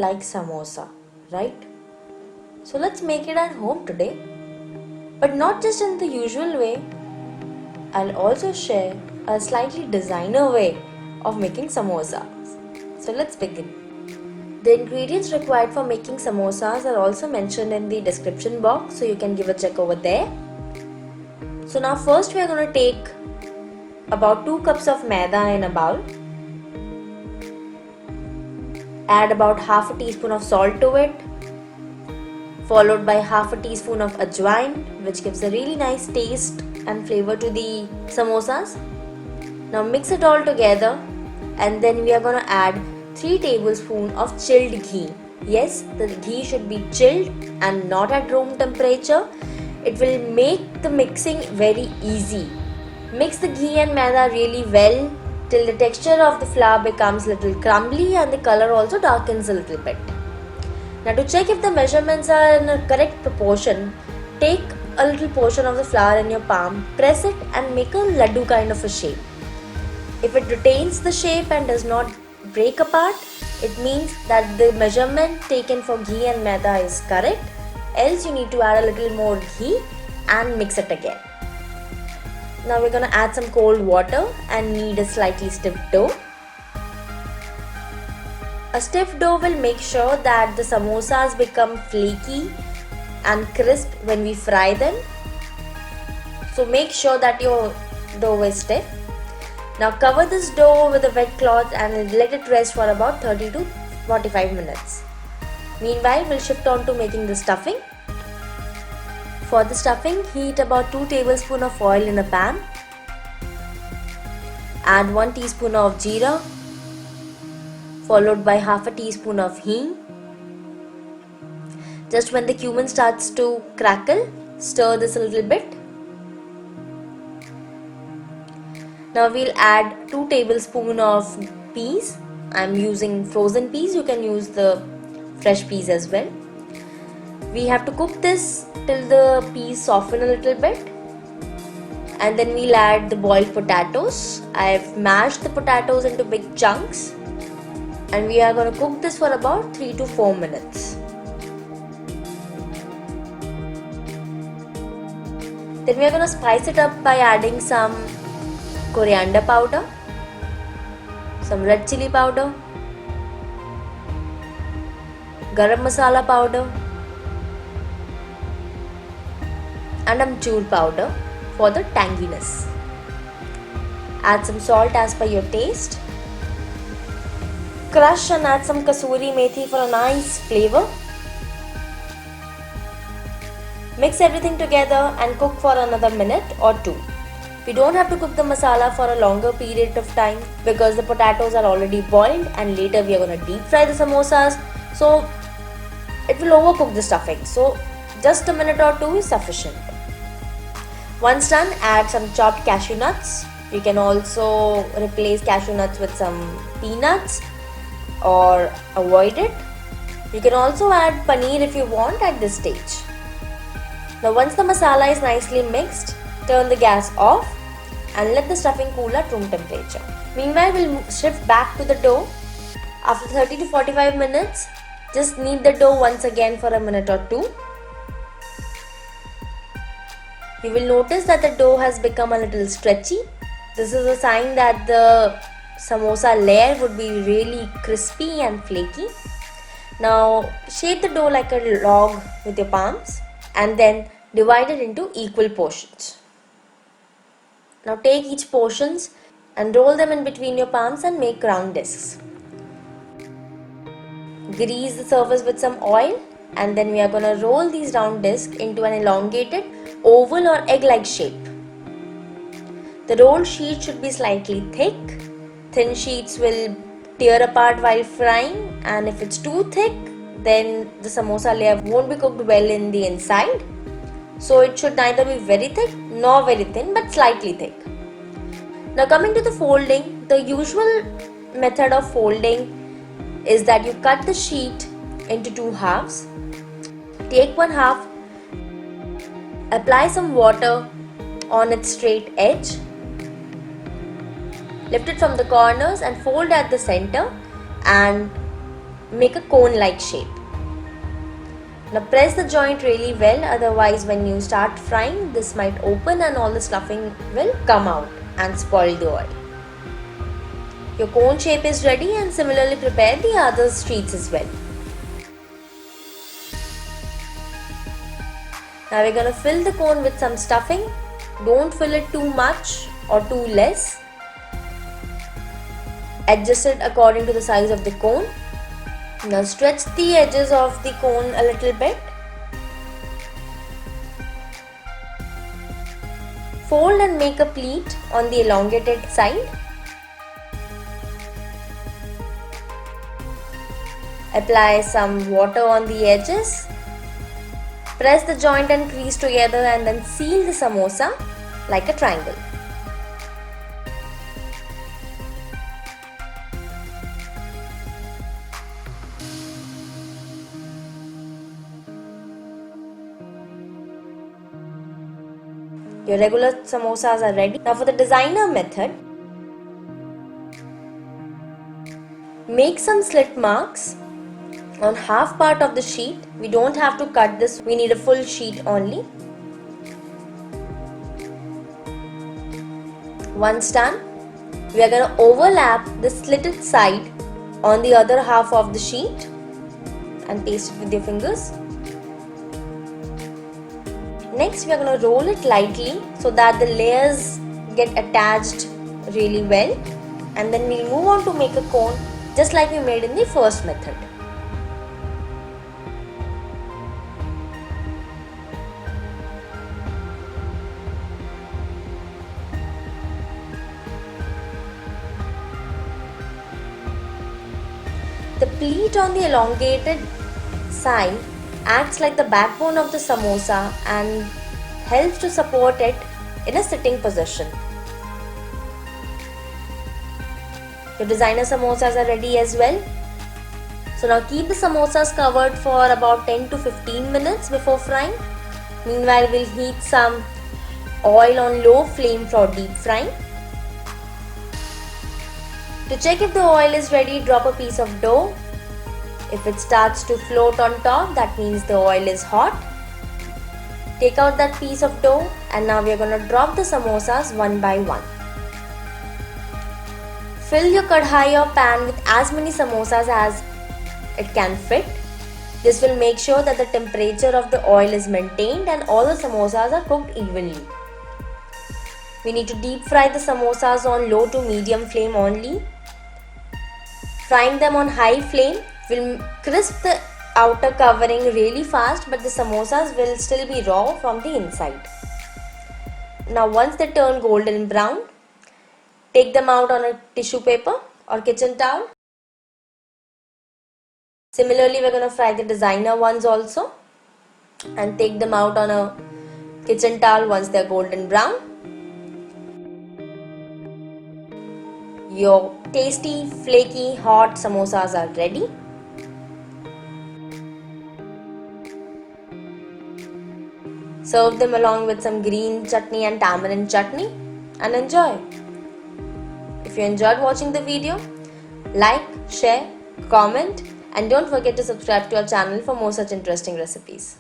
like samosa, right? So let's make it at home today. But not just in the usual way. I'll also share a slightly designer way of making samosas. So let's begin. The ingredients required for making samosas are also mentioned in the description box, so you can give a check over there. So now first we are going to take about 2 cups of maida in a bowl. Add about half a teaspoon of salt to it, followed by half a teaspoon of ajwain, which gives a really nice taste and flavor to the samosas. Now mix it all together, and then we are going to add 3 tablespoons of chilled ghee. Yes, the ghee should be chilled and not at room temperature. It will make the mixing very easy. Mix the ghee and maida really well till the texture of the flour becomes little crumbly and the color also darkens a little bit. Now to check if the measurements are in a correct proportion, take a little portion of the flour in your palm, press it and make a laddu kind of a shape. If it retains the shape and does not break apart, it means that the measurement taken for ghee and maida is correct. Else you need to add a little more ghee and mix it again. Now we're going to add some cold water and knead a slightly stiff dough. A stiff dough will make sure that the samosas become flaky and crisp when we fry them. So make sure that your dough is stiff. Now cover this dough with a wet cloth and let it rest for about 30 to 45 minutes. Meanwhile, we'll shift on to making the stuffing. For the stuffing, heat about 2 tablespoons of oil in a pan. Add 1 teaspoon of jeera, followed by half a teaspoon of hing. Just when the cumin starts to crackle, stir this a little bit. Now we'll add 2 tablespoons of peas. I'm using frozen peas, you can use the fresh peas as well. We have to cook this till the peas soften a little bit, and then we'll add the boiled potatoes. I've mashed the potatoes into big chunks, and we are going to cook this for about 3 to 4 minutes. Then we are going to spice it up by adding some coriander powder, some red chili powder, garam masala powder, and amchur powder for the tanginess. Add some salt as per your taste. Crush and add some kasuri methi for a nice flavor. Mix everything together and cook for another minute or 2. We don't have to cook the masala for a longer period of time because the potatoes are already boiled and later we are going to deep fry the samosas. So it will overcook the stuffing. So just a minute or 2 is sufficient. Once done, add some chopped cashew nuts. You can also replace cashew nuts with some peanuts or avoid it. You can also add paneer if you want at this stage. Now once the masala is nicely mixed, turn the gas off and let the stuffing cool at room temperature. Meanwhile, we'll shift back to the dough. After 30 to 45 minutes, just knead the dough once again for a minute or 2. You will notice that the dough has become a little stretchy. This is a sign that the samosa layer would be really crispy and flaky. Now shape the dough like a log with your palms and then divide it into equal portions. Now take each portions and roll them in between your palms and make round discs. Grease the surface with some oil, and then we are going to roll these round discs into an elongated oval or egg-like shape. The rolled sheet should be slightly thick. Thin sheets will tear apart while frying, and if it's too thick, then the samosa layer won't be cooked well in the inside. So it should neither be very thick nor very thin, but slightly thick. Now coming to the folding, the usual method of folding is that you cut the sheet into 2 halves. Take one half, apply some water on its straight edge, lift it from the corners and fold at the center and make a cone-like shape. Now press the joint really well, otherwise when you start frying, this might open and all the stuffing will come out and spoil the oil. Your cone shape is ready, and similarly prepare the other streets as well. Now we're going to fill the cone with some stuffing. Don't fill it too much or too less. Adjust it according to the size of the cone. Now stretch the edges of the cone a little bit. Fold and make a pleat on the elongated side. Apply some water on the edges. Press the joint and crease together and then seal the samosa like a triangle. Your regular samosas are ready. Now for the designer method, make some slit marks on half part of the sheet. We don't have to cut this, we need a full sheet only. Once done, we are going to overlap the slitted side on the other half of the sheet and paste it with your fingers. Next, we are going to roll it lightly so that the layers get attached really well, and then we'll move on to make a cone just like we made in the first method. The pleat on the elongated side acts like the backbone of the samosa and helps to support it in a sitting position. Your designer samosas are ready as well. So now keep the samosas covered for about 10 to 15 minutes before frying. Meanwhile, we'll heat some oil on low flame for deep frying. To check if the oil is ready, drop a piece of dough. If it starts to float on top, that means the oil is hot. Take out that piece of dough, and now we are going to drop the samosas one by one. Fill your kadhai or pan with as many samosas as it can fit. This will make sure that the temperature of the oil is maintained and all the samosas are cooked evenly. We need to deep fry the samosas on low to medium flame only. Frying them on high flame will crisp the outer covering really fast, but the samosas will still be raw from the inside. Now once they turn golden brown, take them out on a tissue paper or kitchen towel. Similarly, we're going to fry the designer ones also and take them out on a kitchen towel once they're golden brown. Your tasty, flaky, hot samosas are ready. Serve them along with some green chutney and tamarind chutney and enjoy. If you enjoyed watching the video, like, share, comment, and don't forget to subscribe to our channel for more such interesting recipes.